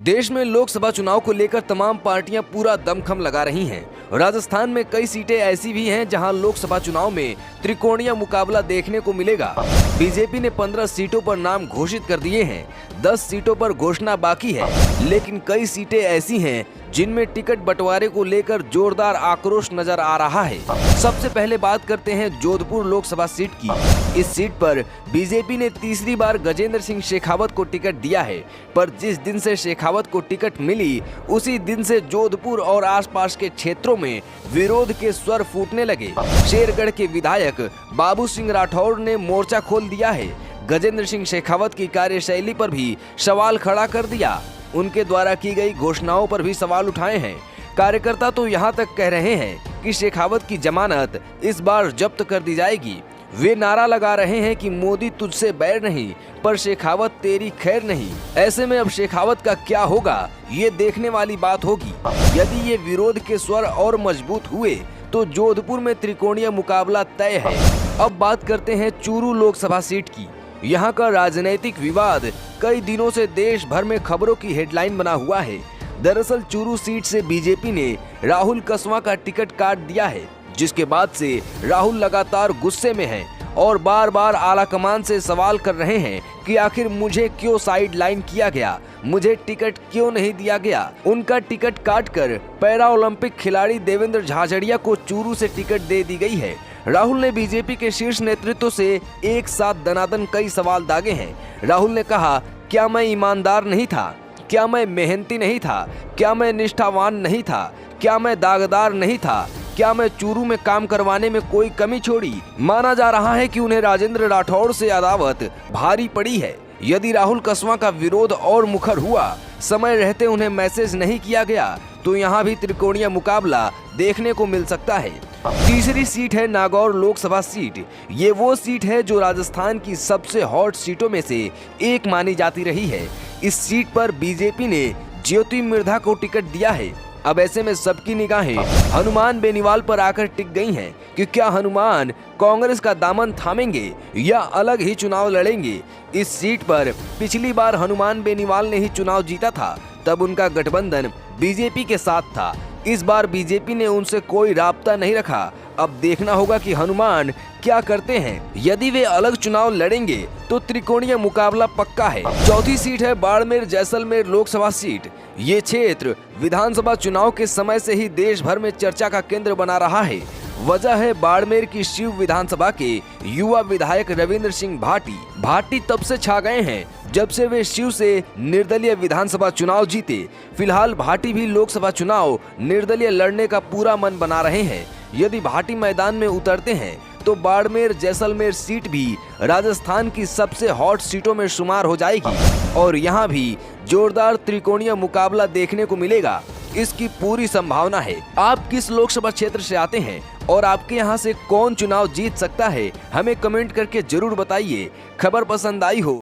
देश में लोकसभा चुनाव को लेकर तमाम पार्टियां पूरा दमखम लगा रही हैं। राजस्थान में कई सीटें ऐसी भी हैं जहां लोकसभा चुनाव में त्रिकोणीय मुकाबला देखने को मिलेगा। बीजेपी ने 15 सीटों पर नाम घोषित कर दिए हैं, 10 सीटों पर घोषणा बाकी है, लेकिन कई सीटें ऐसी हैं जिनमें टिकट बंटवारे को लेकर जोरदार आक्रोश नजर आ रहा है। सबसे पहले बात करते हैं जोधपुर लोकसभा सीट की। इस सीट पर बीजेपी ने तीसरी बार गजेंद्र सिंह शेखावत को टिकट दिया है, पर जिस दिन से शेखावत को टिकट मिली उसी दिन से जोधपुर और आसपास के क्षेत्रों में विरोध के स्वर फूटने लगे। शेरगढ़ के विधायक बाबू सिंह राठौर ने मोर्चा खोल दिया है। गजेंद्र सिंह शेखावत की कार्यशैली पर भी सवाल खड़ा कर दिया। उनके द्वारा की गई घोषणाओं पर भी सवाल उठाए हैं। कार्यकर्ता तो यहाँ तक कह रहे हैं कि शेखावत की जमानत इस बार जब्त कर दी जाएगी। वे नारा लगा रहे हैं कि मोदी तुझसे बैर नहीं, पर शेखावत तेरी खैर नहीं। ऐसे में अब शेखावत का क्या होगा, ये देखने वाली बात होगी। यदि ये विरोध के स्वर और मजबूत हुए तो जोधपुर में त्रिकोणीय मुकाबला तय है। अब बात करते हैं चूरू लोकसभा सीट की। यहाँ का राजनीतिक विवाद कई दिनों से देश भर में खबरों की हेडलाइन बना हुआ है। दरअसल चूरू सीट से बीजेपी ने राहुल कसवा का टिकट काट दिया है, जिसके बाद से राहुल लगातार गुस्से में हैं और बार बार आलाकमान से सवाल कर रहे हैं कि आखिर मुझे क्यों साइड लाइन किया गया, मुझे टिकट क्यों नहीं दिया गया। उनका टिकट काटकर पैरा ओलंपिक खिलाड़ी देवेंद्र झाझड़िया को चूरू से टिकट दे दी गई है। राहुल ने बीजेपी के शीर्ष नेतृत्व से एक साथ दनादन कई सवाल दागे हैं। राहुल ने कहा, क्या मैं ईमानदार नहीं था, क्या मैं मेहनती नहीं था, क्या मैं निष्ठावान नहीं था, क्या मैं दागदार नहीं था, क्या मैं चूरू में काम करवाने में कोई कमी छोड़ी। माना जा रहा है कि उन्हें राजेंद्र राठौड़ से अदावत भारी पड़ी है। यदि राहुल कसवा का विरोध और मुखर हुआ, समय रहते उन्हें मैसेज नहीं किया गया, तो यहाँ भी त्रिकोणीय मुकाबला देखने को मिल सकता है। तीसरी सीट है नागौर लोकसभा सीट। ये वो सीट है जो राजस्थान की सबसे हॉट सीटों में से एक मानी जाती रही है। इस सीट पर बीजेपी ने ज्योति मिर्धा को टिकट दिया है। अब ऐसे में सबकी निगाहें हनुमान बेनीवाल पर आकर टिक गई हैं कि क्या हनुमान कांग्रेस का दामन थामेंगे या अलग ही चुनाव लड़ेंगे। इस सीट पर पिछली बार हनुमान बेनीवाल ने ही चुनाव जीता था, तब उनका गठबंधन बीजेपी के साथ था। इस बार बीजेपी ने उनसे कोई राब्ता नहीं रखा। अब देखना होगा कि हनुमान क्या करते हैं। यदि वे अलग चुनाव लड़ेंगे तो त्रिकोणीय मुकाबला पक्का है। चौथी सीट है बाड़मेर जैसलमेर लोकसभा सीट। ये क्षेत्र विधानसभा चुनाव के समय से ही देश भर में चर्चा का केंद्र बना रहा है। वजह है बाड़मेर की शिव विधानसभा के युवा विधायक रविंद्र सिंह भाटी तब से छा गए हैं जब से वे शिव से निर्दलीय विधानसभा चुनाव जीते। फिलहाल भाटी भी लोकसभा चुनाव निर्दलीय लड़ने का पूरा मन बना रहे हैं। यदि भाटी मैदान में उतरते हैं तो बाड़मेर जैसलमेर सीट भी राजस्थान की सबसे हॉट सीटों में शुमार हो जाएगी और यहाँ भी जोरदार त्रिकोणीय मुकाबला देखने को मिलेगा। इसकी पूरी संभावना है। आप किस लोकसभा क्षेत्र से आते हैं और आपके यहाँ से कौन चुनाव जीत सकता है, हमें कमेंट करके जरूर बताइए। खबर पसंद आई हो